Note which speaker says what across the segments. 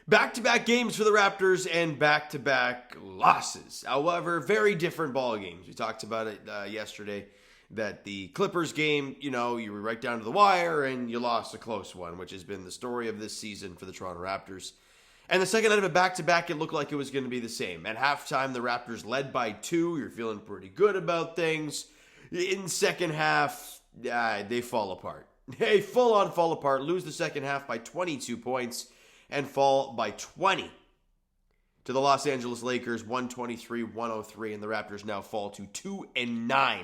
Speaker 1: Back-to-back games for the Raptors and back-to-back losses. However, very different ball games. We talked about it yesterday, that the Clippers game, you were right down to the wire and you lost a close one, which has been the story of this season for the Toronto Raptors. And the second night of a back-to-back, it looked like it was going to be the same. At halftime, the Raptors led by 2. You're feeling pretty good about things. In the second half, they fall apart. They full-on fall apart, lose the second half by 22 points, and fall by 20 to the Los Angeles Lakers, 123-103, and the Raptors now fall to 2-9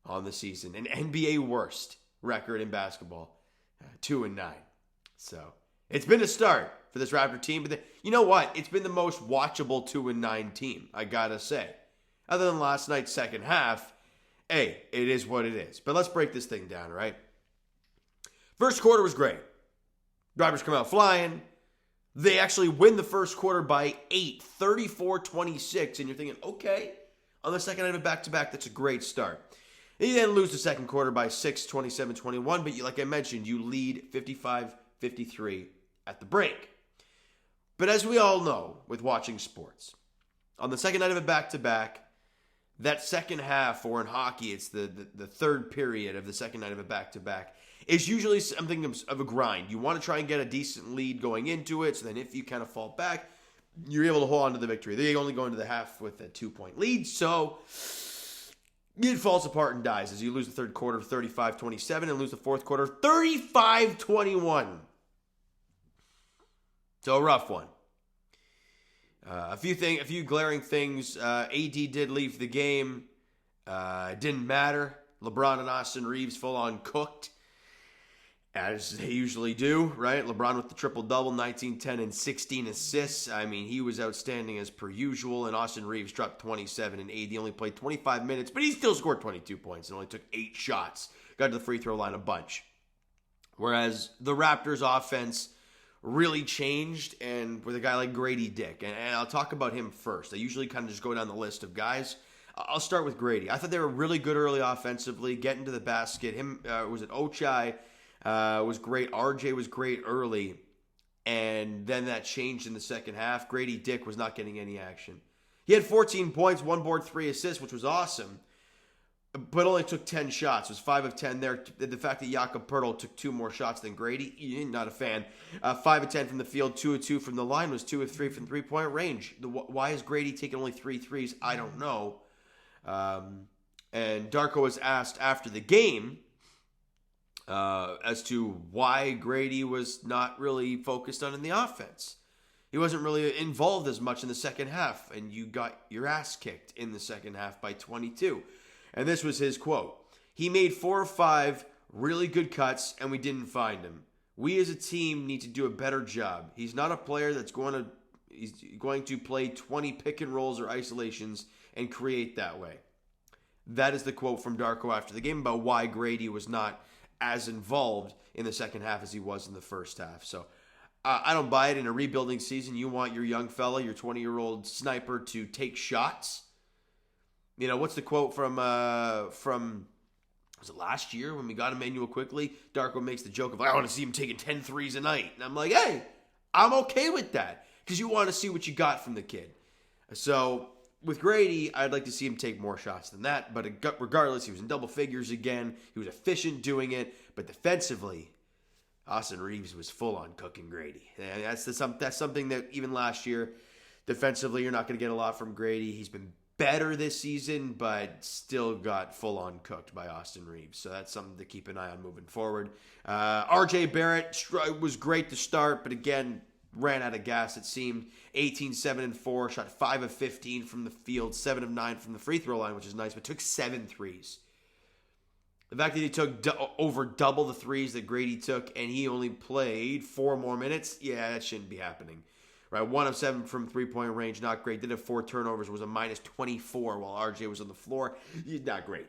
Speaker 1: on the season. An NBA worst record in basketball, 2-9. So it's been a start for this Raptor team, but you know what? It's been the most watchable 2-9 team, I gotta say. Other than last night's second half, hey, it is what it is. But let's break this thing down, right? First quarter was great. Raptors come out flying. They actually win the first quarter by 8, 34-26, and you're thinking, okay, on the second night of a back-to-back, that's a great start. And you then lose the second quarter by 6, 27-21, but like I mentioned, you lead 55-53 at the break. But as we all know with watching sports, on the second night of a back-to-back, that second half, or in hockey, it's the third period of the second night of a back-to-back, is usually something of a grind. You want to try and get a decent lead going into it, so then if you kind of fall back, you're able to hold on to the victory. They only go into the half with a 2-point lead, so it falls apart and dies as you lose the third quarter 35-27 and lose the fourth quarter 35-21. So a rough one. A few glaring things. AD did leave the game. It didn't matter. LeBron and Austin Reeves full on cooked, as they usually do, right? LeBron with the triple-double, 19, 10, and 16 assists. I mean, he was outstanding as per usual, and Austin Reeves dropped 27, and AD only played 25 minutes, but he still scored 22 points and only took 8 shots. Got to the free throw line a bunch. Whereas the Raptors' offense really changed, and with a guy like Grady Dick, and I'll talk about him first. I usually kind of just go down the list of guys. I'll start with Grady. I thought they were really good early offensively, getting to the basket. Was it Ochai? Was great. RJ was great early, and then that changed in the second half. Grady Dick was not getting any action. He had 14 points, 1 board, 3 assists, which was awesome, but only took 10 shots. Was 5 of 10 there. The fact that Jakob Poeltl took 2 more shots than Grady, not a fan. 5 of 10 from the field, 2 of 2 from the line, was 2 of 3 from three-point range. Why is Grady taking only 3 threes? I don't know. And Darko was asked after the game as to why Grady was not really focused on in the offense. He wasn't really involved as much in the second half, and you got your ass kicked in the second half by 22. And this was his quote. He made 4 or 5 really good cuts, and we didn't find him. We as a team need to do a better job. He's not a player that's going to play 20 pick and rolls or isolations and create that way. That is the quote from Darko after the game about why Grady was not as involved in the second half as he was in the first half. So I don't buy it. In a rebuilding season, you want your young fella, your 20-year-old sniper, to take shots. You know, what's the quote from was it last year when we got Emmanuel Quickly? Darko makes the joke of, I want to see him taking 10 threes a night. And I'm like, hey, I'm okay with that because you want to see what you got from the kid. So with Grady, I'd like to see him take more shots than that. But regardless, he was in double figures again. He was efficient doing it. But defensively, Austin Reeves was full on cooking Grady. And that's something that even last year, defensively, you're not going to get a lot from Grady. He's been better this season, but still got full-on cooked by Austin Reeves. So that's something to keep an eye on moving forward. RJ Barrett was great to start, but again, ran out of gas, it seemed. 18, 7, and 4, shot 5 of 15 from the field, 7 of 9 from the free throw line, which is nice, but took 7 threes. The fact that he took over double the threes that Grady took, and he only played 4 more minutes, yeah, that shouldn't be happening. Right, 1 of 7 from three-point range, not great. Did have 4 turnovers, was a minus 24 while RJ was on the floor. Not great.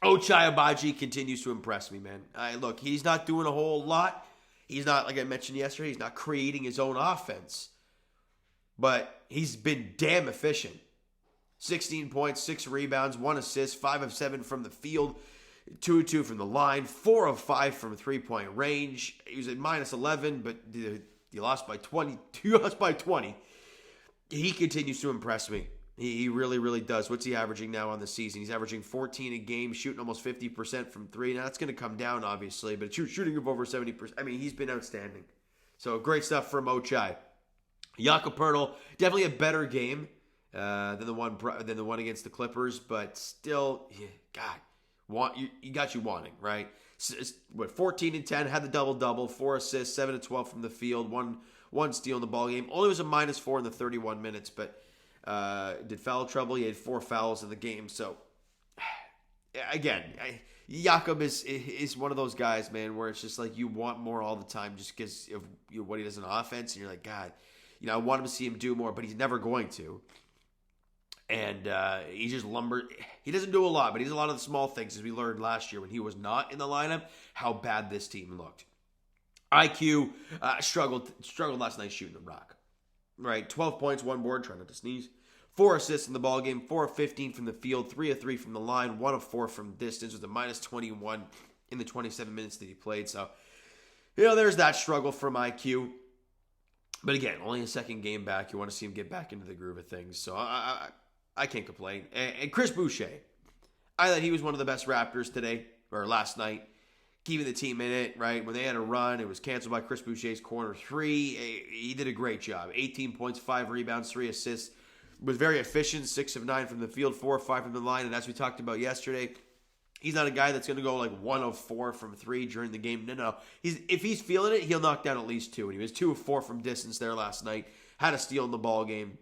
Speaker 1: Ochai Agbaji continues to impress me, man. Look, he's not doing a whole lot. He's not, like I mentioned yesterday, he's not creating his own offense. But he's been damn efficient. 16 points, 6 rebounds, 1 assist, 5 of 7 from the field, 2 of 2 from the line, 4 of 5 from three-point range. He was at minus 11, but You lost by 20. You lost by 20. He continues to impress me. He really, really does. What's he averaging now on the season? He's averaging 14 a game, shooting almost 50% from three. Now, that's going to come down, obviously, but shooting of over 70%. I mean, he's been outstanding. So, great stuff from Ochai. Jakob Poeltl, definitely a better game than the one against the Clippers, but still, God, you got you wanting, right? 14 and 10, had the double-double, 4 assists, 7 and 12 from the field, one steal in the ball game. Only was a -4 in the 31 minutes, but did foul trouble. He had 4 fouls in the game. So, again, Jakob is one of those guys, man, where it's just like you want more all the time just because of what he does on offense. And you're like, God, I want him to see him do more, but he's never going to. And he just he doesn't do a lot, but he does a lot of the small things, as we learned last year when he was not in the lineup, how bad this team looked. IQ struggled last night shooting the rock. Right, 12 points, 1 board, trying not to sneeze. 4 assists in the ballgame, 4 of 15 from the field, 3 of 3 from the line, 1 of 4 from distance, with a -21 in the 27 minutes that he played. So, there's that struggle from IQ. But again, only a second game back. You want to see him get back into the groove of things. So I can't complain. And Chris Boucher, I thought he was one of the best Raptors today, or last night, keeping the team in it, right? When they had a run, it was canceled by Chris Boucher's corner 3. He did a great job. 18 points, 5 rebounds, 3 assists. Was very efficient, 6 of 9 from the field, 4 of 5 from the line. And as we talked about yesterday, he's not a guy that's going to go like 1 of 4 from 3 during the game. No. If he's feeling it, he'll knock down at least 2. And he was 2 of 4 from distance there last night. Had a steal in the ball game.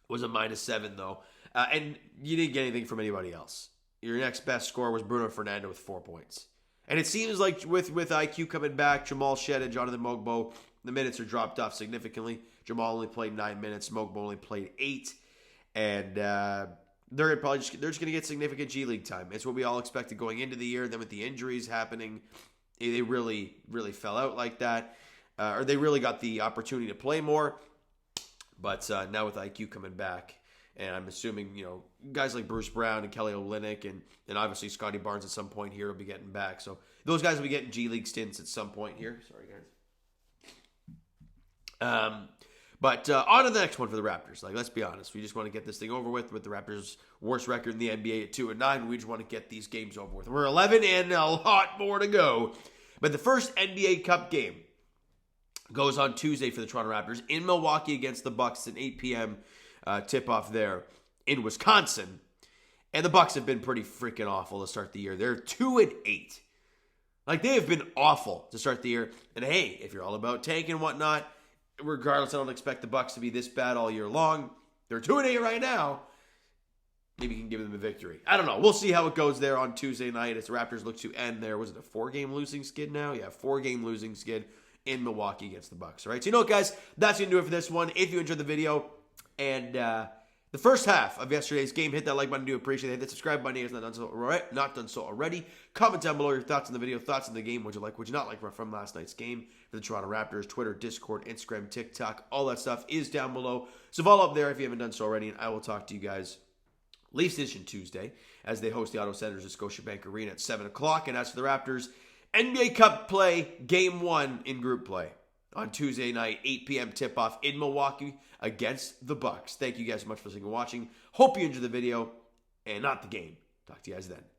Speaker 1: Was a -7 though. And you didn't get anything from anybody else. Your next best scorer was Bruno Fernando with 4 points. And it seems like with IQ coming back, Jamal Shed and Jonathan Mogbo, the minutes are dropped off significantly. Jamal only played 9 minutes. Mogbo only played 8. And they're just going to get significant G League time. It's what we all expected going into the year. And then with the injuries happening, they really, really fell out like that. Or they really got the opportunity to play more. But now with IQ coming back, and I'm assuming, guys like Bruce Brown and Kelly Olynyk and obviously Scotty Barnes at some point here will be getting back. So those guys will be getting G League stints at some point here. Sorry, guys. But on to the next one for the Raptors. Like, let's be honest. We just want to get this thing over with the Raptors' worst record in the NBA at 2-9. We just want to get these games over with. We're 11 and a lot more to go. But the first NBA Cup game goes on Tuesday for the Toronto Raptors in Milwaukee against the Bucks at 8 p.m. Tip-off there in Wisconsin. And the Bucks have been pretty freaking awful to start the year. They're 2-8. Like, they have been awful to start the year. And hey, if you're all about tank and whatnot, regardless, I don't expect the Bucks to be this bad all year long. They're 2-8 right now. Maybe you can give them a victory. I don't know. We'll see how it goes there on Tuesday night as the Raptors look to end there. Was it a 4-game losing skid now? Yeah, 4-game losing skid in Milwaukee against the Bucks. All right, so guys, that's going to do it for this one. If you enjoyed the video and the first half of yesterday's game, hit that like button. Do appreciate it. Hit the subscribe button if it's not done so already. Comment down below your thoughts on the video, thoughts on the game. Would you not like from last night's game for the Toronto Raptors? Twitter, Discord, Instagram, TikTok, all that stuff is down below. So follow up there if you haven't done so already, and I will talk to you guys Leafs Edition Tuesday as they host the Auto Centers at Scotiabank Arena at 7 o'clock. And as for the Raptors, NBA Cup play, Game 1 in group play on Tuesday night, 8 p.m. tip-off in Milwaukee against the Bucks. Thank you guys so much for listening and watching. Hope you enjoyed the video and not the game. Talk to you guys then.